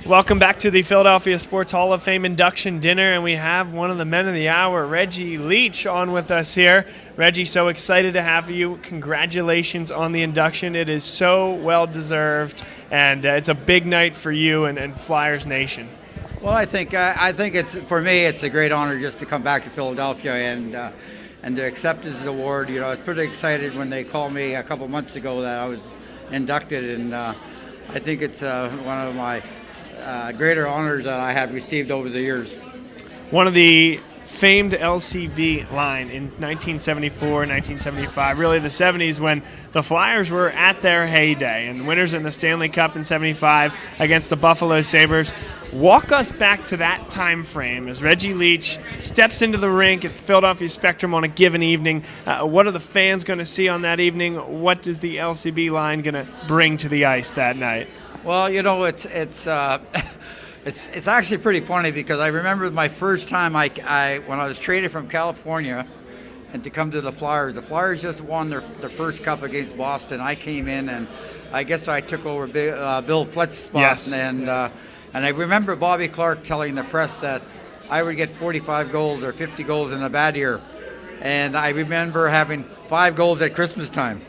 Welcome back to the Philadelphia Sports Hall of Fame Induction Dinner, and we have one of the men of the hour, Reggie Leach, on with us here. Reggie, so excited to have you. Congratulations on the induction. It is so well-deserved, and it's a big night for you and Flyers Nation. Well, I think it's, for me, it's a great honor just to come back to Philadelphia and to accept this award. You know, I was pretty excited when they called me a couple months ago that I was inducted, and I think it's one of my greater honors that I have received over the years. One of the famed LCB line in 1974, 1975, really the 70s, when the Flyers were at their heyday and winners in the Stanley Cup in 75 against the Buffalo Sabres. Walk us back to that time frame as Reggie Leach steps into the rink at the Philadelphia Spectrum on a given evening. What are the fans going to see on that evening? What is the LCB line going to bring to the ice that night? Well, you know, it's actually pretty funny because I remember my first time when I was traded from California and to come to the Flyers. The Flyers just won their first cup against Boston. I came in and I guess I took over Bill Fletz's spot. Yes. And I remember Bobby Clark telling the press that I would get 45 goals or 50 goals in a bad year. And I remember having 5 goals at Christmas time.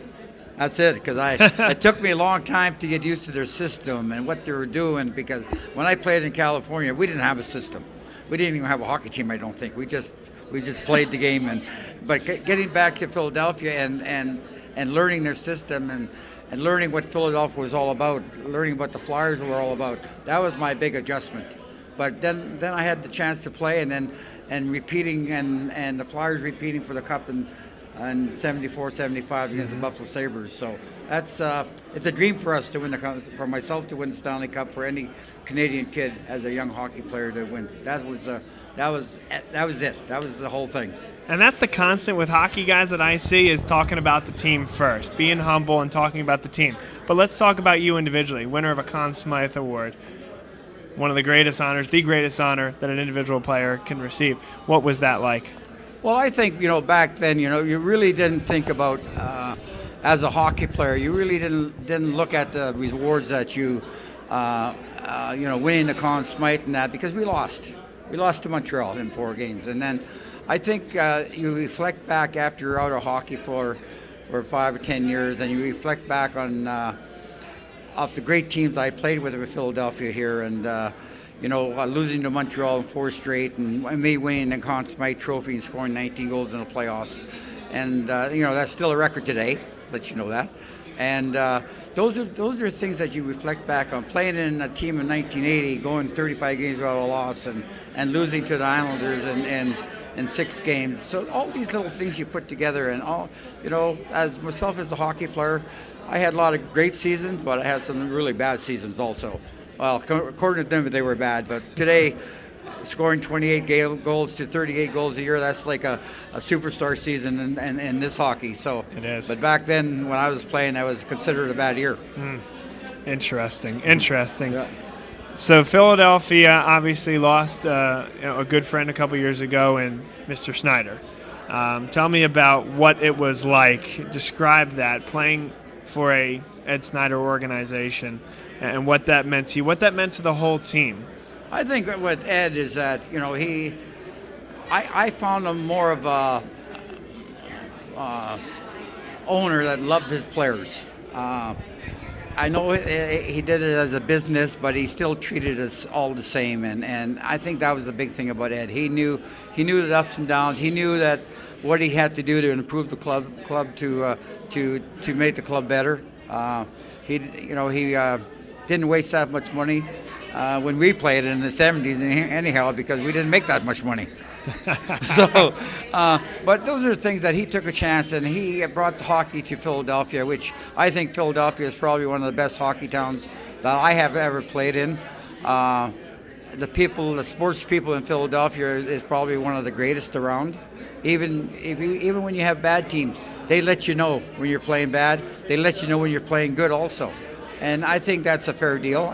That's it, because it took me a long time to get used to their system and what they were doing, because when I played in California, we didn't have a system. We didn't even have a hockey team, I don't think. We just played the game. But getting back to Philadelphia and learning their system and learning what Philadelphia was all about, learning what the Flyers were all about, that was my big adjustment. But then I had the chance to play and repeating and the Flyers repeating for the Cup and 74, 75 against the Buffalo Sabres. So that's it's a dream for us to win for myself to win the Stanley Cup, for any Canadian kid as a young hockey player to win. That was it. That was the whole thing. And that's the constant with hockey guys that I see, is talking about the team first, being humble and talking about the team. But let's talk about you individually, winner of a Conn Smythe Award. One of the greatest honors, the greatest honor that an individual player can receive. What was that like? Well, I think, you know, back then, you know, you really didn't think about, as a hockey player, you really didn't look at the rewards that you know, winning the Conn Smythe and that, because we lost. We lost to Montreal in 4 games. And then I think you reflect back after you're out of hockey for 5 or 10 years, and you reflect back on of the great teams I played with in Philadelphia here, and you know, losing to Montreal in 4 straight, and me winning the Conn Smythe Trophy and scoring 19 goals in the playoffs. And, you know, that's still a record today, let you know that. And those are things that you reflect back on. Playing in a team in 1980, going 35 games without a loss, and losing to the Islanders in 6 games. So all these little things you put together, and all, you know, as myself as a hockey player, I had a lot of great seasons, but I had some really bad seasons also. Well, according to them, they were bad. But today, scoring 28 goals to 38 goals a year, that's like a superstar season in this hockey. So it is. But back then, when I was playing, that was considered a bad year. Interesting. Yeah. So Philadelphia obviously lost a good friend a couple years ago in Mr. Snyder. Tell me about what it was like. Describe that, playing for a Ed Snyder organization, and what that meant to you, what that meant to the whole team. I think that with Ed is that, you know, I found him more of a owner that loved his players. I know he did it as a business, but he still treated us all the same, and I think that was the big thing about Ed. He knew the ups and downs. He knew that what he had to do to improve the club to make the club better. He didn't waste that much money when we played in the 70s anyhow, because we didn't make that much money. So, but those are things that he took a chance, and he brought hockey to Philadelphia, which I think Philadelphia is probably one of the best hockey towns that I have ever played in. The sports people in Philadelphia is probably one of the greatest around. Even when you have bad teams, they let you know when you're playing bad. They let you know when you're playing good also. And I think that's a fair deal.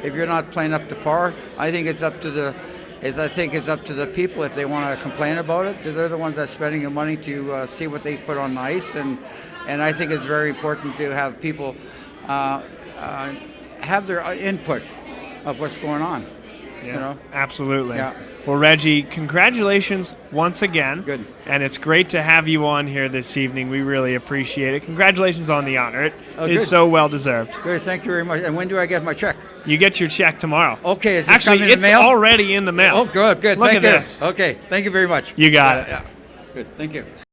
If you're not playing up to par, I think it's up to the people if they want to complain about it. They're the ones that's spending the money to see what they put on the ice, and I think it's very important to have people have their input of what's going on. Yeah, You know. absolutely. Yeah. Well, Reggie, congratulations once again. Good. And it's great to have you on here this evening. We really appreciate it. Congratulations on the honor. It is Good. so well deserved. Good. Thank you very much. And when do I get my check? You get your check tomorrow. Okay. Is it Actually, coming in it's the mail? already in the mail. Oh, good. Good. Look Thank at you. this. Okay. Thank you very much. You got it. Yeah. Good. Thank you.